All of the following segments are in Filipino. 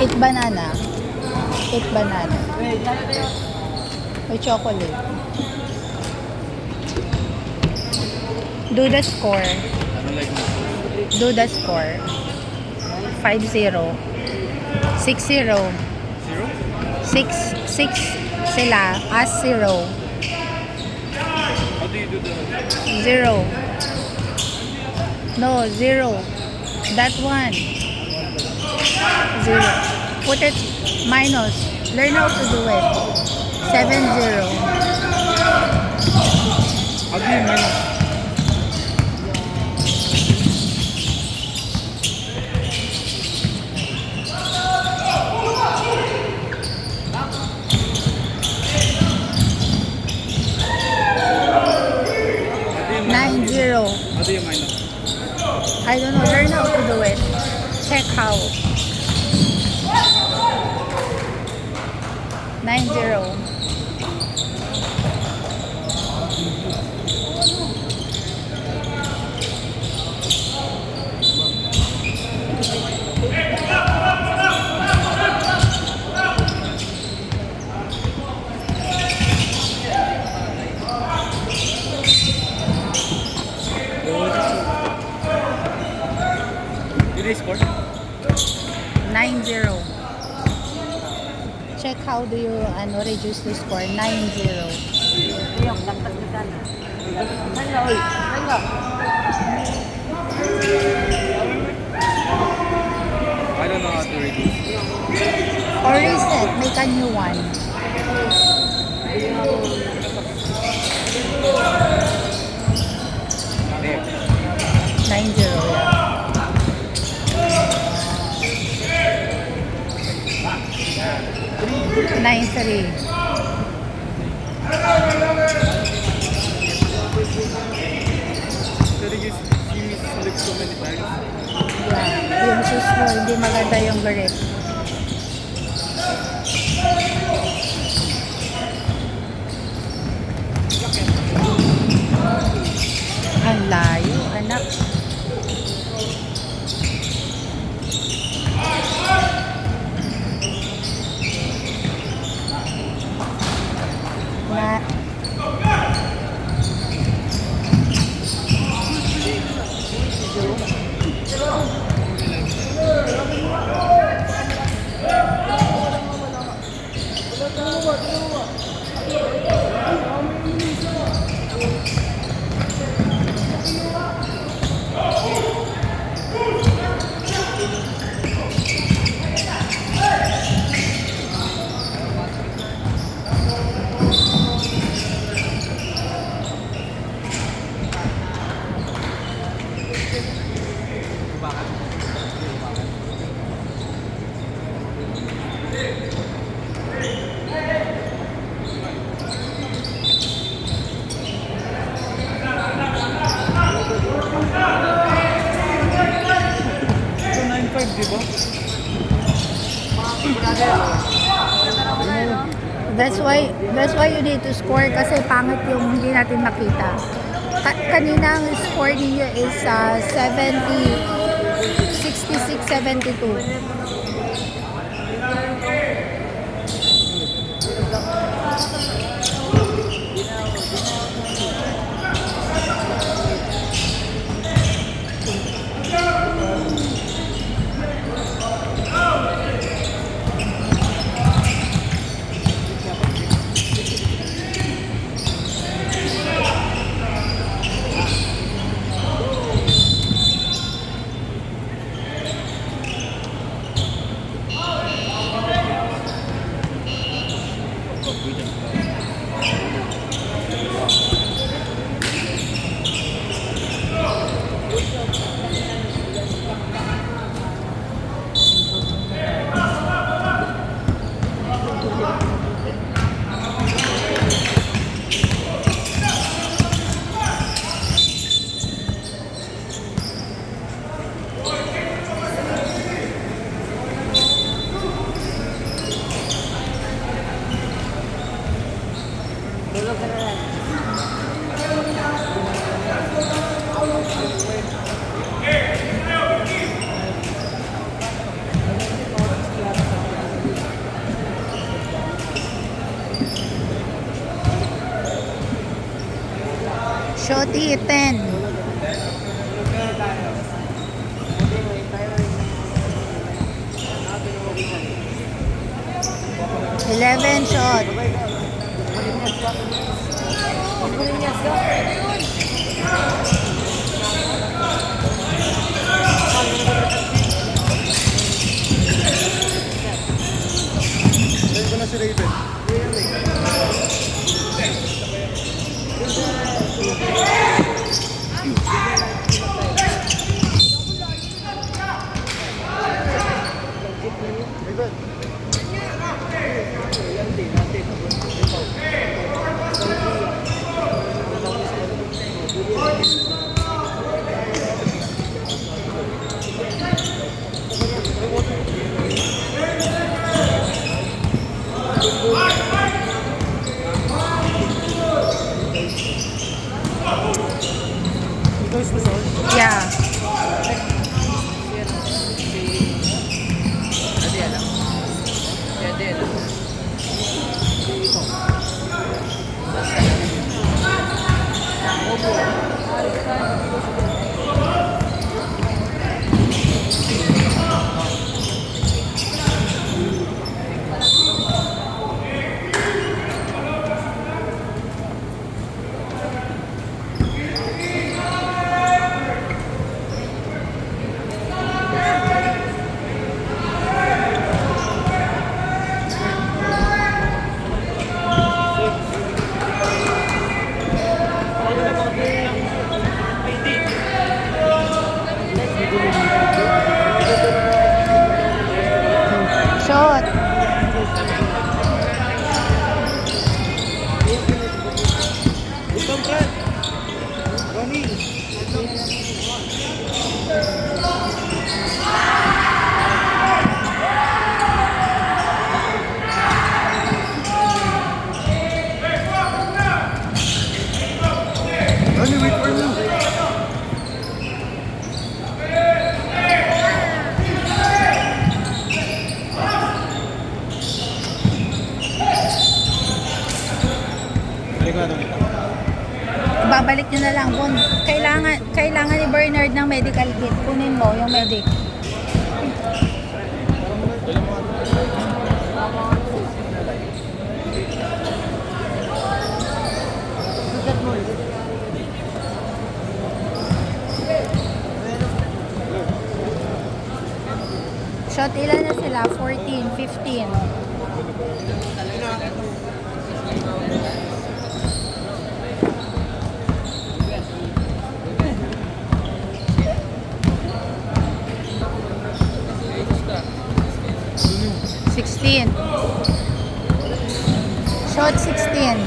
Eight banana. Eight banana. With chocolate. Do the score. Do the score. 5-0. 6-0. 6 sila. As 0. How do you do the 0. No, 0. That one. 0. Put it minus. Learn how to do it. 7-0. how do you manage? 9-0. How do you minus? I don't know. Learn how to do it. Check how. 9-0. Did they score? 9-0. Check how do you reduce the score. 9-0. I don't know how to read this. Or reset, make a new one. There. 90, yeah. 93. So did you see me slip so many times? Yeah, yung shoes mo, hindi maganda yung grip. Ang layo, anak. Na, So 9.5, di ba? that's why you need to score kasi pangit yung hindi natin makita. Kanina ang score niyo is 66-72. Shoti 10. 11 shot. Saan ko na si Raven? Good Balik ko na ito. Babalik nyo na lang. Kung kailangan ni Bernard ng medical kit, kunin mo yung medic. Shot, ilan na sila? 14, 15. Shot 16.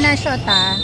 Na shot ah.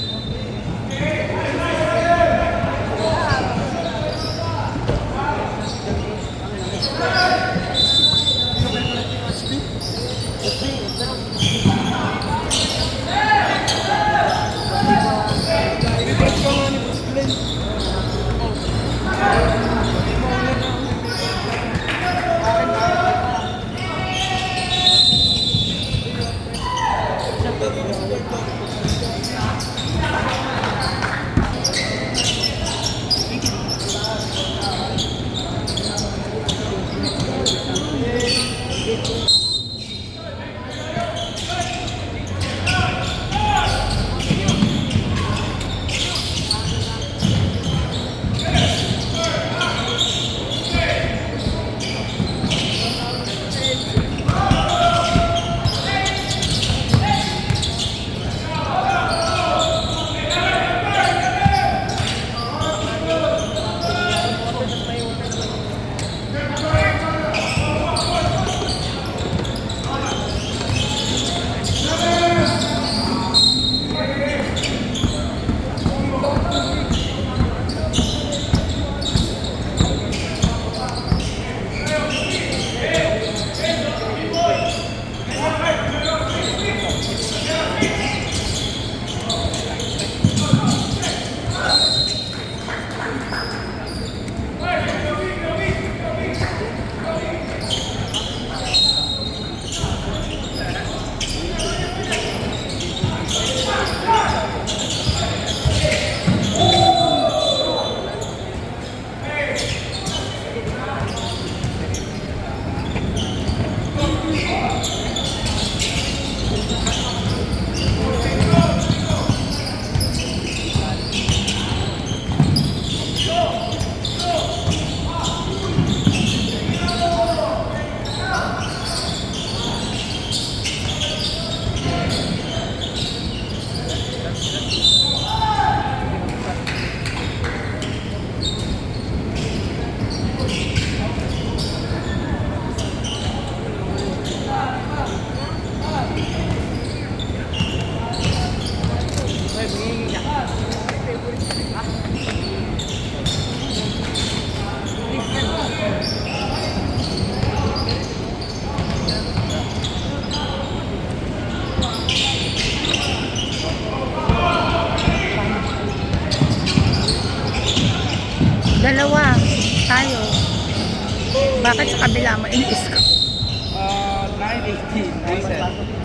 Dalawa tayo. Bakit sa kabila mo inis ko? 9:18. 9:17.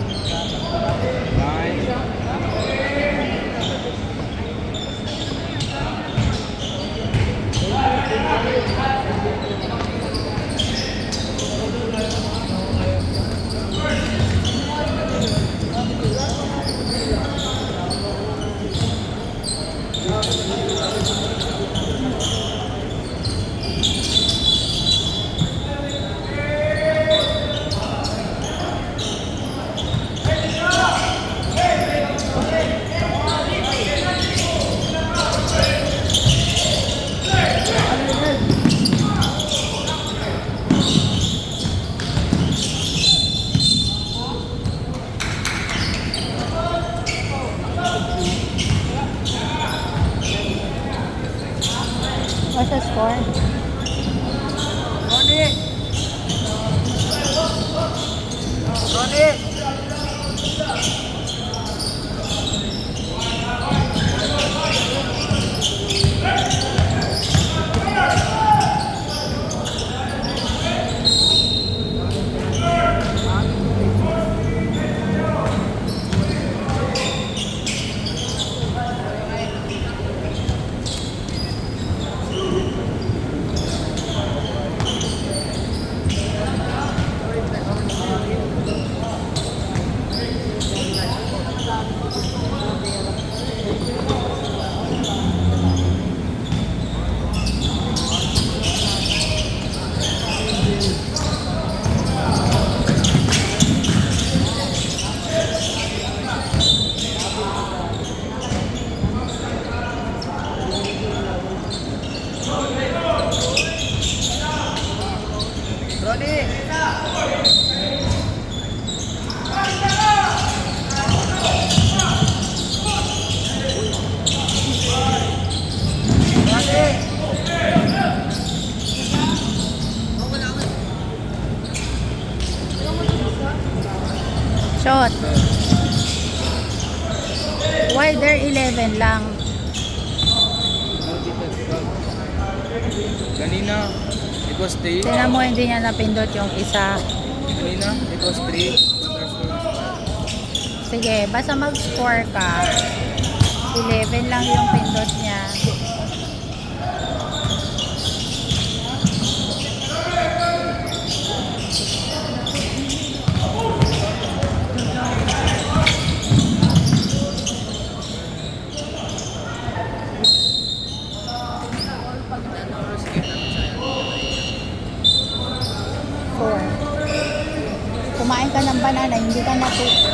Shot. Why there 11 lang? Kanina, it was 3. Tingnan mo, hindi niya napindot yung isa. Kanina, it was 3. Sige, basta mag-score ka. 11 lang yung pindot niya. Four. Kumain ka ng banana, hindi ka natuto.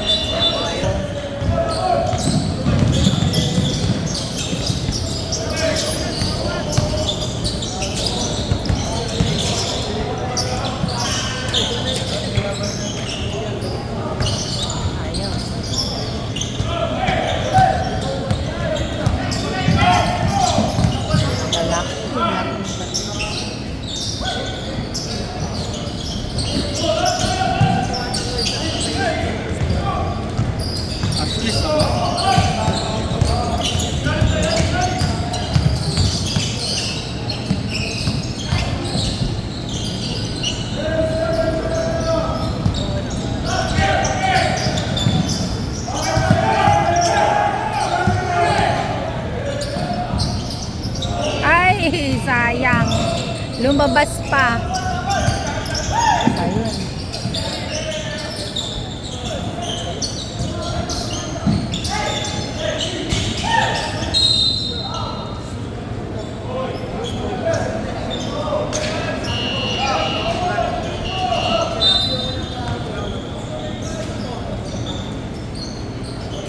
Actually, sama. Ay, sayang. Lumabas pa. Ayun.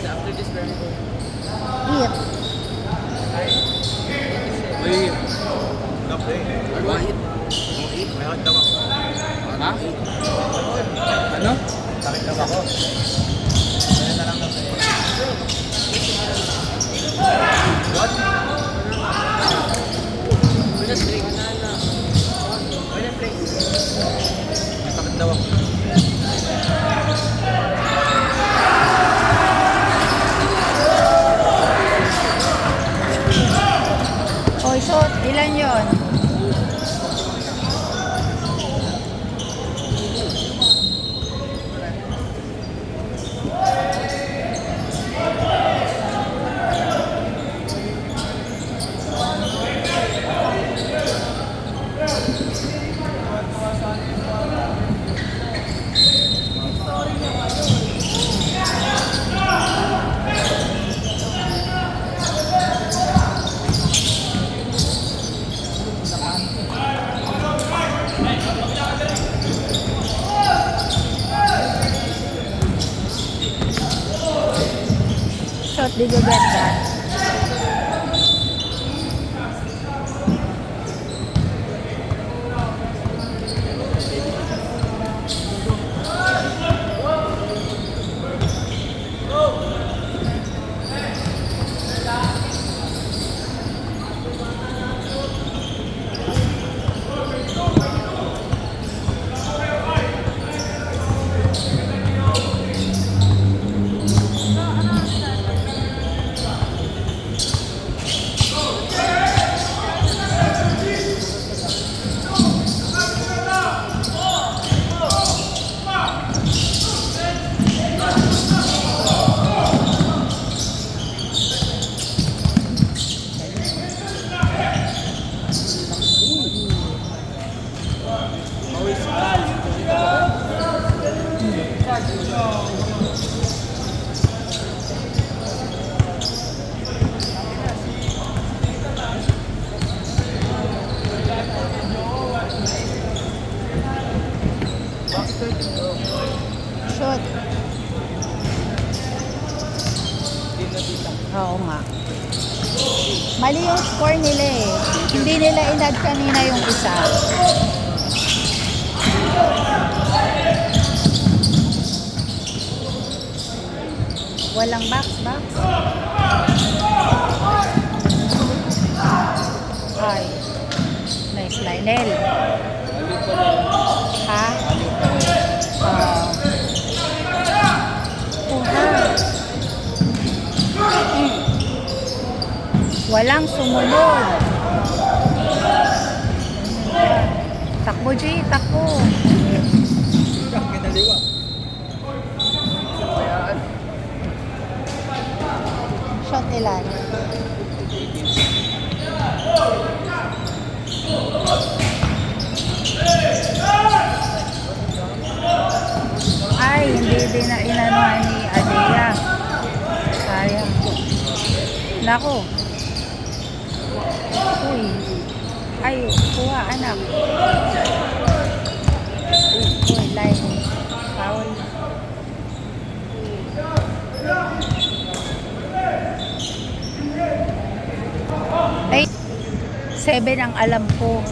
After this, where we go? Eat. Wait. Wait. May hot dog ako. Ha? Ano? Sakit daw ako. Kaya na lang daw sa'yo. What? Just drink. Just drink. May sakit daw ako. O, shot. Ilan yon? Shot, did you get that? Shot. Oo nga. Mali yung score nila eh. Hindi nila inad kanina yung isa. Walang box. Ay. Nice, Lionel. Aliw pa rin. Ha? Aliw pa rin. Kuha. Walang sumunod. Takbo, G. Takbo. Kinaliwa. Bayaan. Shot ilan? Ay, hindi din na inanuhan ni Adea. Sayang. Nako. Uy. Ay, kuha anak. Uy, line. Foul. Ay, 7 ang alam ko.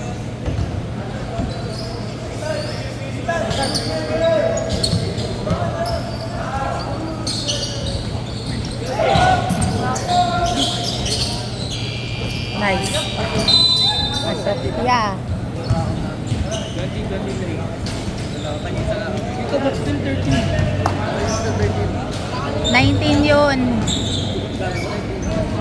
Nice. Yeah. 2023. Dalawa tayo isa lang. Ito, but still 13. Still 13. 19 yun.